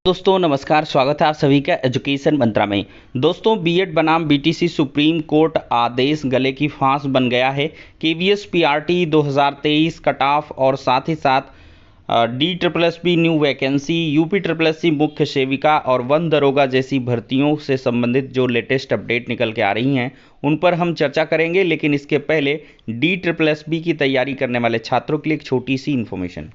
दोस्तों नमस्कार, स्वागत है आप सभी का एजुकेशन मंत्रा में। दोस्तों बीएड बनाम बीटीसी सुप्रीम कोर्ट आदेश गले की फांस बन गया है। केवीएस पीआरटी 2023 कट ऑफ और साथ ही साथ DSSB new vacancy, UP SSSC मुख्य सेविका और वन दरोगा जैसी भर्तियों से संबंधित जो लेटेस्ट अपडेट निकल के आ रही हैं उन पर हम चर्चा करेंगे। लेकिन इसके पहले DSSB की तैयारी करने वाले छात्रों के लिए एक छोटी सी इन्फॉर्मेशन।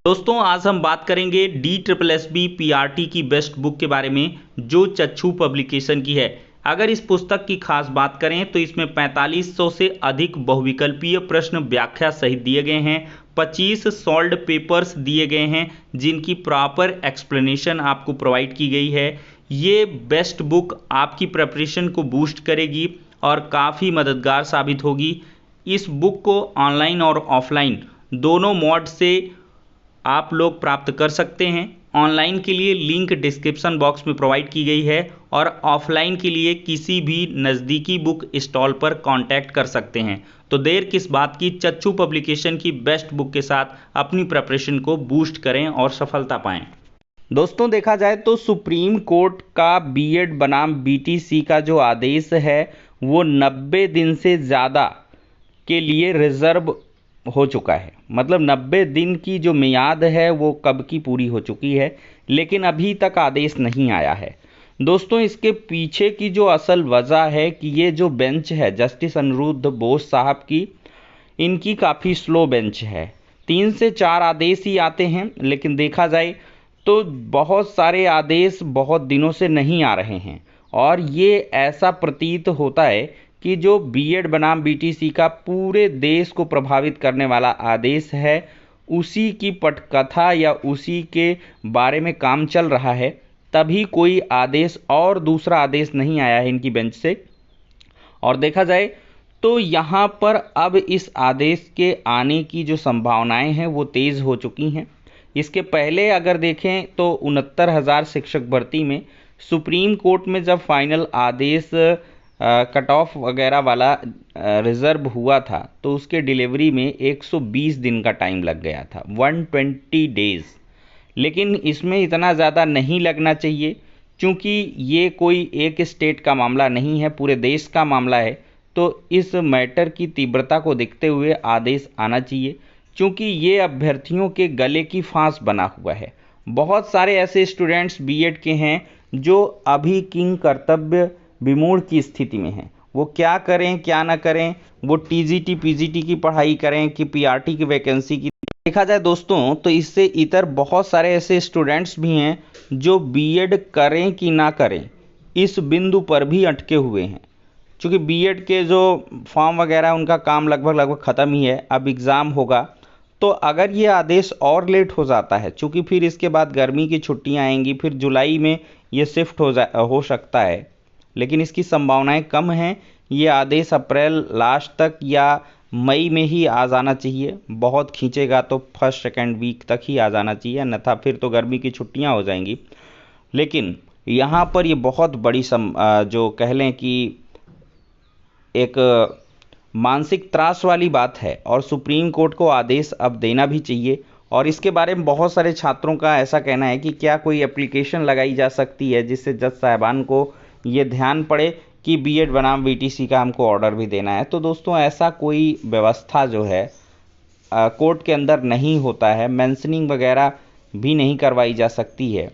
दोस्तों आज हम बात करेंगे DSSB पीआरटी की बेस्ट बुक के बारे में जो चक्षु पब्लिकेशन की है। अगर इस पुस्तक की खास बात करें तो इसमें 4500 से अधिक बहुविकल्पीय प्रश्न व्याख्या सहित दिए गए हैं। 25 सॉल्व्ड पेपर्स दिए गए हैं जिनकी प्रॉपर एक्सप्लेनेशन आपको प्रोवाइड की गई है। ये बेस्ट बुक आपकी प्रिपरेशन को बूस्ट करेगी और काफ़ी मददगार साबित होगी। इस बुक को ऑनलाइन और ऑफलाइन दोनों मोड से आप लोग प्राप्त कर सकते हैं। ऑनलाइन के लिए लिंक डिस्क्रिप्शन बॉक्स में प्रोवाइड की गई है और ऑफलाइन के लिए किसी भी नज़दीकी बुक स्टॉल पर कांटेक्ट कर सकते हैं। तो देर किस बात की, चक्षु पब्लिकेशन की बेस्ट बुक के साथ अपनी प्रिपरेशन को बूस्ट करें और सफलता पाएं। दोस्तों देखा जाए तो सुप्रीम कोर्ट का बीएड बनाम बीटीसी का जो आदेश है वो 90 दिन से ज़्यादा के लिए रिजर्व हो चुका है। मतलब 90 दिन की जो मियाद है वो कब की पूरी हो चुकी है, लेकिन अभी तक आदेश नहीं आया है। दोस्तों इसके पीछे की जो असल वजह है कि ये जो बेंच है जस्टिस अनिरुद्ध बोस साहब की, इनकी काफ़ी स्लो बेंच है। 3 से 4 आदेश ही आते हैं, लेकिन देखा जाए तो बहुत सारे आदेश बहुत दिनों से नहीं आ रहे हैं और ये ऐसा प्रतीत होता है कि जो बीएड बनाम बीटीसी का पूरे देश को प्रभावित करने वाला आदेश है उसी की पटकथा या उसी के बारे में काम चल रहा है। तभी कोई आदेश और दूसरा आदेश नहीं आया है इनकी बेंच से। और देखा जाए तो यहाँ पर अब इस आदेश के आने की जो संभावनाएं हैं वो तेज़ हो चुकी हैं। इसके पहले अगर देखें तो 69,000 शिक्षक भर्ती में सुप्रीम कोर्ट में जब फाइनल आदेश कट ऑफ वगैरह वाला रिज़र्व हुआ था तो उसके डिलीवरी में 120 दिन का टाइम लग गया था, 120 डेज़। लेकिन इसमें इतना ज़्यादा नहीं लगना चाहिए क्योंकि ये कोई एक स्टेट का मामला नहीं है, पूरे देश का मामला है। तो इस मैटर की तीव्रता को देखते हुए आदेश आना चाहिए क्योंकि ये अभ्यर्थियों के गले की फांस बना हुआ है। बहुत सारे ऐसे स्टूडेंट्स बीएड के हैं जो अभी किंग कर्तव्य विमूढ़ की स्थिति में हैं। वो क्या करें क्या ना करें, वो टीजीटी पीजीटी की पढ़ाई करें कि पीआरटी की वैकेंसी की। देखा जाए दोस्तों तो इससे इतर बहुत सारे ऐसे स्टूडेंट्स भी हैं जो बीएड करें कि ना करें इस बिंदु पर भी अटके हुए हैं। क्योंकि बीएड के जो फॉर्म वगैरह उनका काम लगभग ख़त्म ही है, अब एग्ज़ाम होगा। तो अगर ये आदेश और लेट हो जाता है, चूँकि फिर इसके बाद गर्मी की छुट्टियां आएंगी, फिर जुलाई में ये शिफ्ट हो सकता है, लेकिन इसकी संभावनाएं कम हैं। ये आदेश अप्रैल लास्ट तक या मई में ही आ जाना चाहिए। बहुत खींचेगा तो फर्स्ट सेकेंड वीक तक ही आ जाना चाहिए, अन्यथा फिर तो गर्मी की छुट्टियां हो जाएंगी। लेकिन यहाँ पर ये बहुत बड़ी जो कह लें कि एक मानसिक त्रास वाली बात है और सुप्रीम कोर्ट को आदेश अब देना भी चाहिए। और इसके बारे में बहुत सारे छात्रों का ऐसा कहना है कि क्या कोई एप्लीकेशन लगाई जा सकती है जिससे जज साहिबान को ये ध्यान पड़े कि बीएड बनाम बीटीसी का हमको ऑर्डर भी देना है। तो दोस्तों ऐसा कोई व्यवस्था जो है कोर्ट के अंदर नहीं होता है, मेंशनिंग वगैरह भी नहीं करवाई जा सकती है।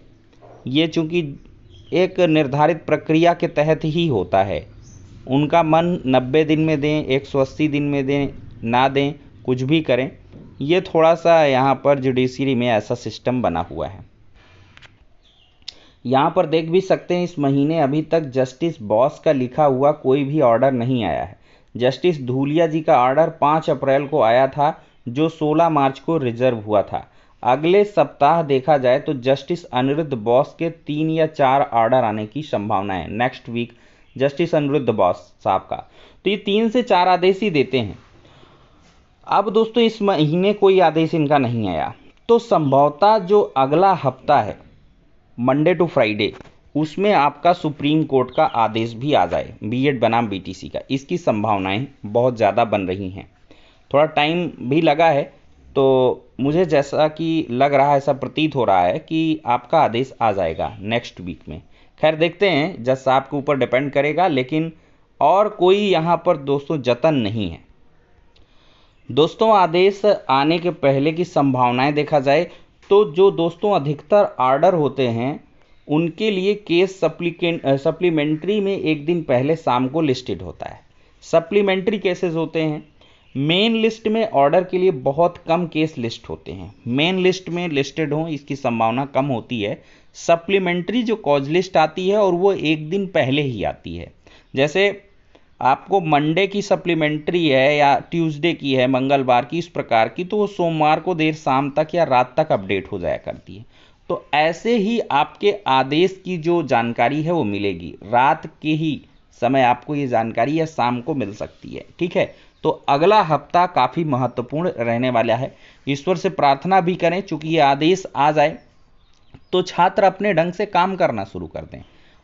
ये चूँकि एक निर्धारित प्रक्रिया के तहत ही होता है। उनका मन 90 दिन में दें, 180 दिन में दें, ना दें, कुछ भी करें, ये थोड़ा सा यहाँ पर जुडिशरी में ऐसा सिस्टम बना हुआ है। यहाँ पर देख भी सकते हैं इस महीने अभी तक जस्टिस बॉस का लिखा हुआ कोई भी ऑर्डर नहीं आया है। जस्टिस धूलिया जी का ऑर्डर 5 अप्रैल को आया था जो 16 मार्च को रिजर्व हुआ था। अगले सप्ताह देखा जाए तो जस्टिस अनिरुद्ध बोस के 3 या 4 ऑर्डर आने की संभावना है। Next week justice Aniruddha Bose साहब का, तो ये 3 से 4 आदेश ही देते हैं। अब दोस्तों इस महीने कोई आदेश इनका नहीं आया, तो संभवतः जो अगला हफ्ता है मंडे टू फ्राइडे उसमें आपका सुप्रीम कोर्ट का आदेश भी आ जाए बीएड बनाम बीटीसी का। इसकी संभावनाएं बहुत ज़्यादा बन रही हैं। थोड़ा टाइम भी लगा है तो मुझे जैसा कि लग रहा है, ऐसा प्रतीत हो रहा है कि आपका आदेश आ जाएगा नेक्स्ट वीक में। खैर देखते हैं, जज साहब के ऊपर डिपेंड करेगा, लेकिन और कोई यहाँ पर दोस्तों जतन नहीं है। दोस्तों आदेश आने के पहले की संभावनाएं देखा जाए तो जो दोस्तों अधिकतर ऑर्डर होते हैं उनके लिए केस सप्लीमेंट्री में एक दिन पहले शाम को लिस्टेड होता है। सप्लीमेंट्री केसेस होते हैं। मेन लिस्ट में ऑर्डर के लिए बहुत कम केस लिस्ट होते हैं। मेन लिस्ट में लिस्टेड हो इसकी संभावना कम होती है। सप्लीमेंट्री जो कॉज लिस्ट आती है और वो एक दिन पहले ही आती है। जैसे आपको मंडे की सप्लीमेंट्री है या ट्यूसडे की है, मंगलवार की, इस प्रकार की, तो वो सोमवार को देर शाम तक या रात तक अपडेट हो जाया करती है। तो ऐसे ही आपके आदेश की जो जानकारी है वो मिलेगी रात के ही समय, आपको ये जानकारी या शाम को मिल सकती है। ठीक है, तो अगला हफ्ता काफ़ी महत्वपूर्ण रहने वाला है। ईश्वर से प्रार्थना भी करें, चूंकि ये आदेश आ जाए तो छात्र अपने ढंग से काम करना शुरू कर दें।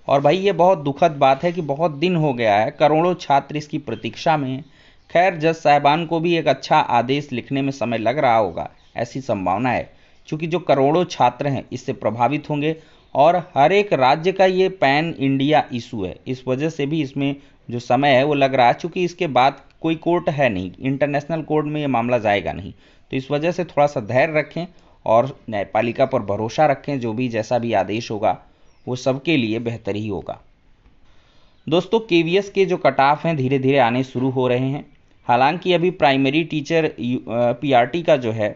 और भाई ये बहुत दुखद बात है कि बहुत दिन हो गया है, करोड़ों छात्र इसकी प्रतीक्षा में हैं। खैर जज साहबान को भी एक अच्छा आदेश लिखने में समय लग रहा होगा, ऐसी संभावना है, क्योंकि जो करोड़ों छात्र हैं इससे प्रभावित होंगे और हर एक राज्य का ये पैन इंडिया इशू है। इस वजह से भी इसमें जो समय है वो लग रहा है, चूँकि इसके बाद कोई कोर्ट है नहीं, इंटरनेशनल कोर्ट में ये मामला जाएगा नहीं। तो इस वजह से थोड़ा सा धैर्य रखें और न्यायपालिका पर भरोसा रखें। जो भी जैसा भी आदेश होगा वो सबके लिए बेहतर ही होगा। दोस्तों केवीएस के जो कट ऑफ हैं धीरे धीरे आने शुरू हो रहे हैं। हालांकि अभी प्राइमरी टीचर पीआरटी का जो है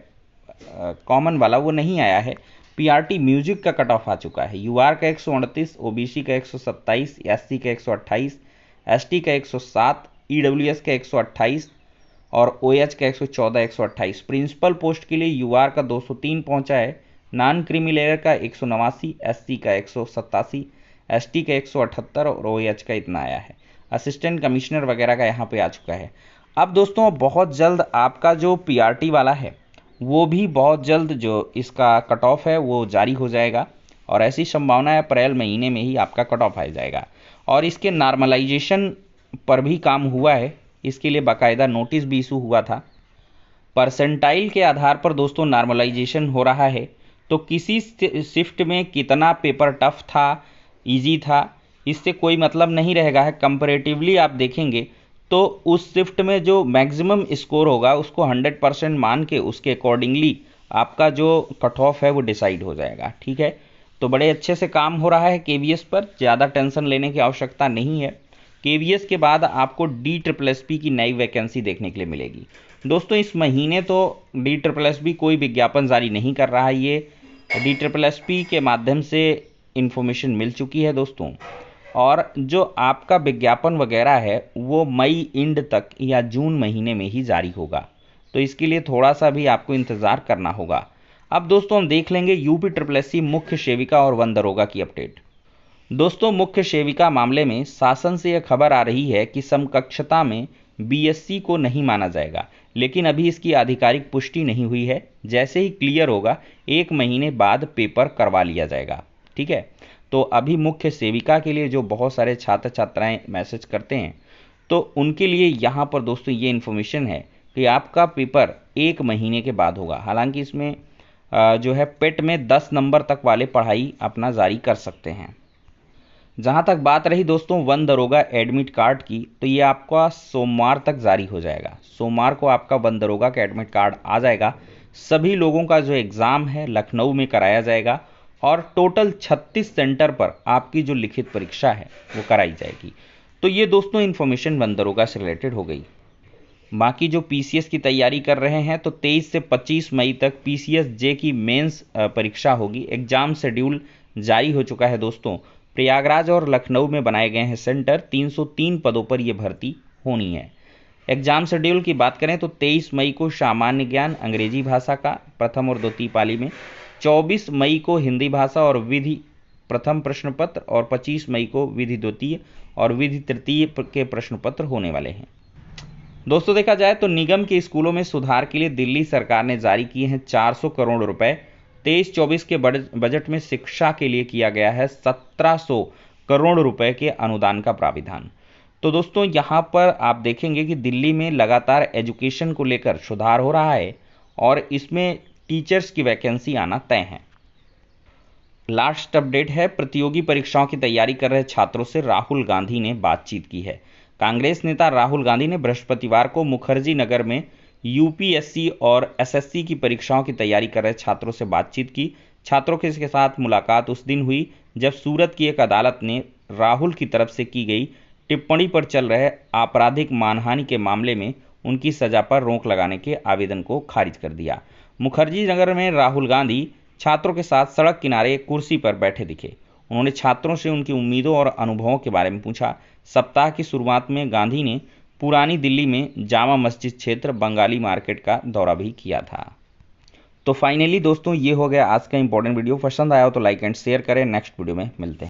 कॉमन वाला वो नहीं आया है। पीआरटी म्यूजिक का कट ऑफ आ चुका है। यूआर का 129, ओबीसी का 127, एससी का 128, एसटी का 107, ईडब्ल्यूएस का 128 और ओएच का 114, 128। प्रिंसिपल पोस्ट के लिए यूआर का 203 पहुंचा है, नॉन क्रिमिलेयर का 189, एससी का 187, एसटी का 178 और ओएच का इतना आया है। असिस्टेंट कमिश्नर वगैरह का यहाँ पे आ चुका है। अब दोस्तों बहुत जल्द आपका जो पीआरटी वाला है वो भी बहुत जल्द जो इसका कट ऑफ है वो जारी हो जाएगा और ऐसी संभावना है अप्रैल महीने में ही आपका कट ऑफ आ जाएगा। और इसके नॉर्मलाइजेशन पर भी काम हुआ है, इसके लिए बाकायदा नोटिस भी इशू हुआ था। परसेंटाइल के आधार पर दोस्तों नॉर्मलाइजेशन हो रहा है, तो किसी शिफ्ट में कितना पेपर टफ था, इजी था, इससे कोई मतलब नहीं रहेगा है। कंपैरेटिवली आप देखेंगे तो उस शिफ्ट में जो मैक्सिमम स्कोर होगा उसको 100% मान के उसके अकॉर्डिंगली आपका जो कट ऑफ है वो डिसाइड हो जाएगा। ठीक है, तो बड़े अच्छे से काम हो रहा है केवीएस पर, ज़्यादा टेंशन लेने की आवश्यकता नहीं है। केवीएस के बाद आपको DSSP की नई वैकेंसी देखने के लिए मिलेगी। दोस्तों इस महीने तो DSSP कोई विज्ञापन जारी नहीं कर रहा है, ये DSSP के माध्यम से इन्फॉर्मेशन मिल चुकी है दोस्तों। और जो आपका विज्ञापन वगैरह है वो मई एंड तक या जून महीने में ही जारी होगा, तो इसके लिए थोड़ा सा भी आपको इंतज़ार करना होगा। अब दोस्तों हम देख लेंगे UPSSC मुख्य सेविका और वन दरोगा की अपडेट। दोस्तों मुख्य सेविका मामले में शासन से यह खबर आ रही है कि समकक्षता में BSc को नहीं माना जाएगा, लेकिन अभी इसकी आधिकारिक पुष्टि नहीं हुई है। जैसे ही क्लियर होगा 1 महीने बाद पेपर करवा लिया जाएगा। ठीक है, तो अभी मुख्य सेविका के लिए जो बहुत सारे छात्र छात्राएं मैसेज करते हैं तो उनके लिए यहाँ पर दोस्तों ये इन्फॉर्मेशन है कि आपका पेपर 1 महीने के बाद होगा। हालांकि इसमें जो है पेट में 10 नंबर तक वाले पढ़ाई अपना जारी कर सकते हैं। जहाँ तक बात रही दोस्तों वन दरोगा एडमिट कार्ड की, तो ये आपका सोमवार तक जारी हो जाएगा। सोमवार को आपका वन दरोगा का एडमिट कार्ड आ जाएगा। सभी लोगों का जो एग्ज़ाम है लखनऊ में कराया जाएगा और टोटल 36 सेंटर पर आपकी जो लिखित परीक्षा है वो कराई जाएगी। तो ये दोस्तों इन्फॉर्मेशन वन दरोगा से रिलेटेड हो गई। बाकी जो पीसीएस की तैयारी कर रहे हैं तो 23 से 25 मई तक पीसीएस जे की मेंस परीक्षा होगी। एग्जाम शेड्यूल जारी हो चुका है दोस्तों। प्रयागराज और लखनऊ में बनाए गए हैं सेंटर। 303 पदों पर यह भर्ती होनी है। एग्जाम शेड्यूल की बात करें तो 23 मई को सामान्य ज्ञान अंग्रेजी भाषा का प्रथम और द्वितीय पाली में, 24 मई को हिंदी भाषा और विधि प्रथम प्रश्न पत्र और 25 मई को विधि द्वितीय और विधि तृतीय के प्रश्न पत्र होने वाले हैं। दोस्तों देखा जाए तो निगम के स्कूलों में सुधार के लिए दिल्ली सरकार ने जारी किए हैं 400 करोड़ रुपए। 23-24 के बजट में शिक्षा के लिए किया गया है 1700 करोड़ रुपए के अनुदान का प्राविधान। तो दोस्तों यहाँ पर आप देखेंगे कि दिल्ली में लगातार एजुकेशन को लेकर सुधार हो रहा है और इसमें टीचर्स की वैकेंसी आना तय है। लास्ट अपडेट है, प्रतियोगी परीक्षाओं की तैयारी कर रहे छात्रों से राहुल गांधी ने बातचीत की है। कांग्रेस नेता राहुल गांधी ने बृहस्पतिवार को मुखर्जी नगर में यूपीएससी और एसएससी की परीक्षाओं की तैयारी कर रहे छात्रों से बातचीत की। छात्रों के साथ मुलाकात उस दिन हुई जब सूरत की एक अदालत ने राहुल की तरफ से की गई टिप्पणी पर चल रहे आपराधिक मानहानि के मामले में उनकी सजा पर रोक लगाने के आवेदन को खारिज कर दिया। मुखर्जी नगर में राहुल गांधी छात्रों के साथ सड़क किनारे एक कुर्सी पर बैठे दिखे। उन्होंने छात्रों से उनकी उम्मीदों और अनुभवों के बारे में पूछा। सप्ताह की शुरुआत में गांधी ने पुरानी दिल्ली में जामा मस्जिद क्षेत्र बंगाली मार्केट का दौरा भी किया था। तो फाइनली दोस्तों, ये हो गया आज का इंपॉर्टेंट वीडियो। पसंद आया हो तो लाइक एंड शेयर करें। नेक्स्ट वीडियो में मिलते हैं।